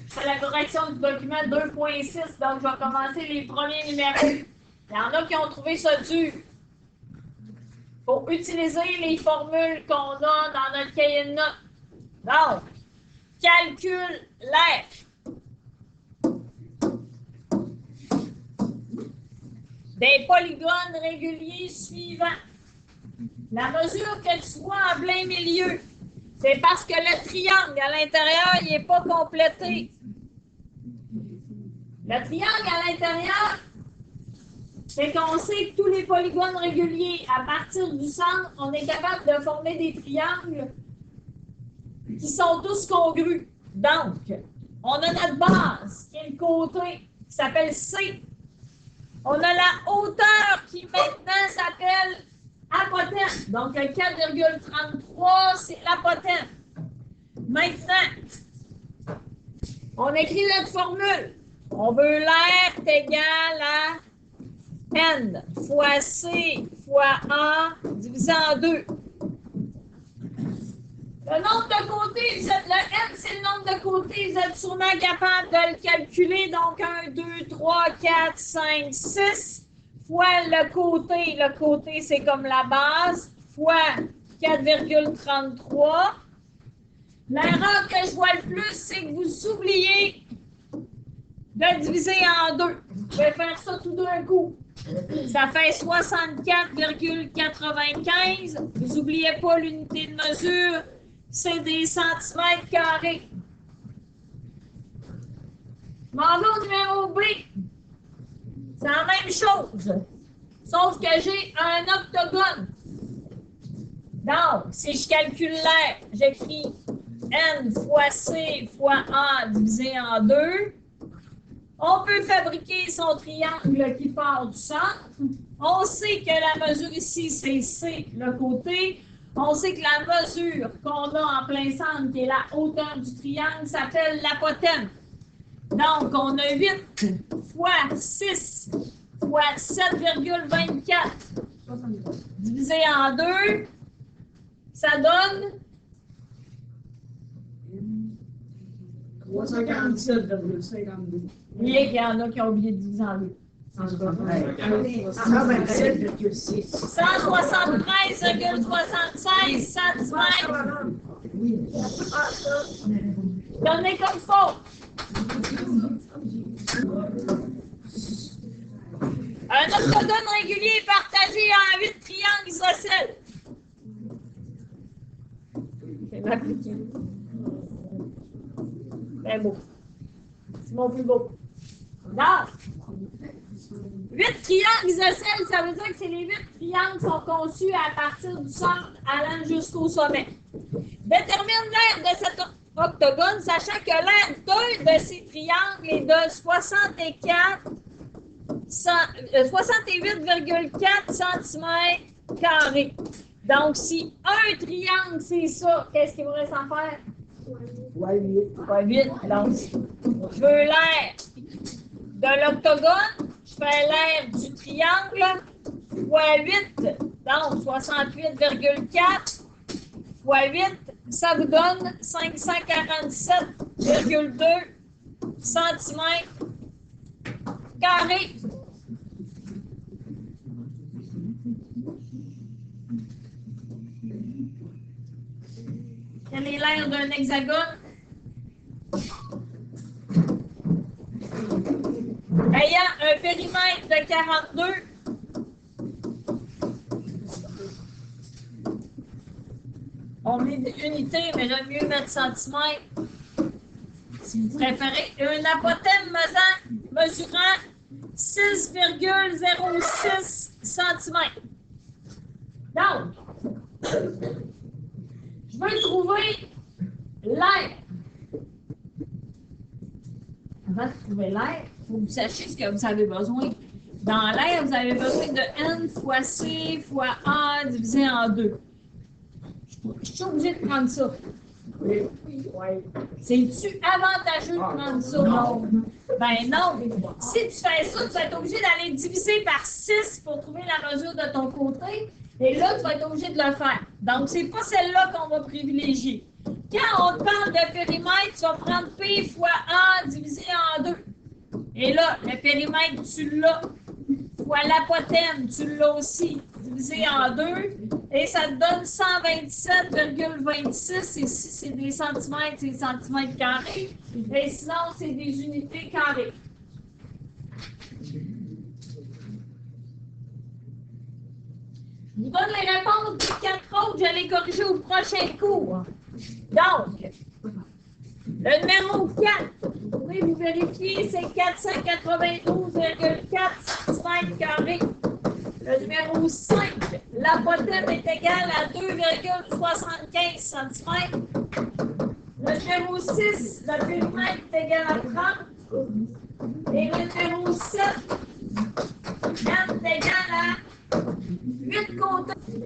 C'est la correction du document 2.6, donc je vais commencer les premiers numéros. Il y en a qui ont trouvé ça dur. Pour utiliser les formules qu'on a dans notre cahier de notes. Donc, calcule l'air. Des polygones réguliers suivants. La mesure que tu vois en plein milieu, c'est parce que le triangle à l'intérieur, il n'est pas complété. Le triangle à l'intérieur, c'est qu'on sait que tous les polygones réguliers, à partir du centre, on est capable de former des triangles qui sont tous congrus. Donc, on a notre base, qui est le côté, qui s'appelle C. On a la hauteur qui maintenant s'appelle apothéose. Donc, le 4,33, c'est l'apothéose. Maintenant, on écrit notre formule. On veut l'air égal à N fois C fois A divisé en 2. Le nombre de côtés, le N, c'est le nombre de côtés. Vous êtes sûrement capable de le calculer. Donc, 1, 2, 3, 4, 5, 6 fois le côté. Le côté, c'est comme la base, fois 4,33. L'erreur que je vois le plus, c'est que vous oubliez de diviser en 2. Vous pouvez faire ça tout d'un coup. Ça fait 64,95. Vous n'oubliez pas l'unité de mesure. C'est des centimètres carrés. Je m'en vais au numéro B. C'est la même chose. Sauf que j'ai un octogone. Donc, si je calcule l'air, j'écris N fois C fois A divisé en 2. On peut fabriquer son triangle qui part du centre. On sait que la mesure ici, c'est C, le côté. On sait que la mesure qu'on a en plein centre, qui est la hauteur du triangle, s'appelle l'apothéose. Donc, on a 8 fois 6 fois 7,24 divisé en 2. Ça donne 347,52. Il y en a qui ont oublié de diviser en 2. 173,6. 173,76 cm. Donnez comme faux. Un octogone régulier est partagé en 8 triangles isocèles. C'est m'appliquer. C'est beau. C'est mon plus beau. Donc, 8 triangles isocèles, ça veut dire que c'est les 8 triangles qui sont conçus à partir du centre allant jusqu'au sommet. Détermine l'aire de cet octogone, sachant que l'aire d'un de ces triangles est de 68,4 cm². Donc, si un triangle, c'est ça, qu'est-ce qu'il pourrait s'en faire? Ouais, 8. Pas 8. Donc, je veux l'aire de l'octogone, je fais l'aire du triangle, fois 8, donc 68,4 fois 8, ça vous donne 547,2 cm². Quelle est l'aire d'un hexagone? Ayant un périmètre de 42, on met des unités, mais j'aime mieux mettre centimètres. Si vous préférez, une apothéose mesurant 6,06 cm. Donc, je veux trouver l'aire. Avant de trouver l'aire, il faut que vous sachiez ce que vous avez besoin. Dans l'aire, vous avez besoin de N fois C fois A divisé en 2. Je suis obligée de prendre ça. Oui. C'est-tu avantageux de prendre ça? Non. Ben non. Si tu fais ça, tu vas être obligé d'aller diviser par 6 pour trouver la mesure de ton côté. Et là, tu vas être obligé de le faire. Donc, c'est pas celle-là qu'on va privilégier. Quand on te parle de périmètre, tu vas prendre P fois A divisé en 2. Et là, le périmètre, tu l'as. Fois l'apothène, tu l'as aussi, divisé en 2. Et ça te donne 127,26. Et si c'est des centimètres, c'est des centimètres carrés. Et sinon, c'est des unités carrées. Je vous donne les réponses des 4 autres. Je vais les corriger au prochain cours. Donc, le numéro 4, vous pouvez vous vérifier, c'est 492,4 cm². Le numéro 5, l'apothène est égale à 2,75 cm. Le numéro 6, le périmètre est égal à 30. Et le numéro 7, n est égal à 8 côtés.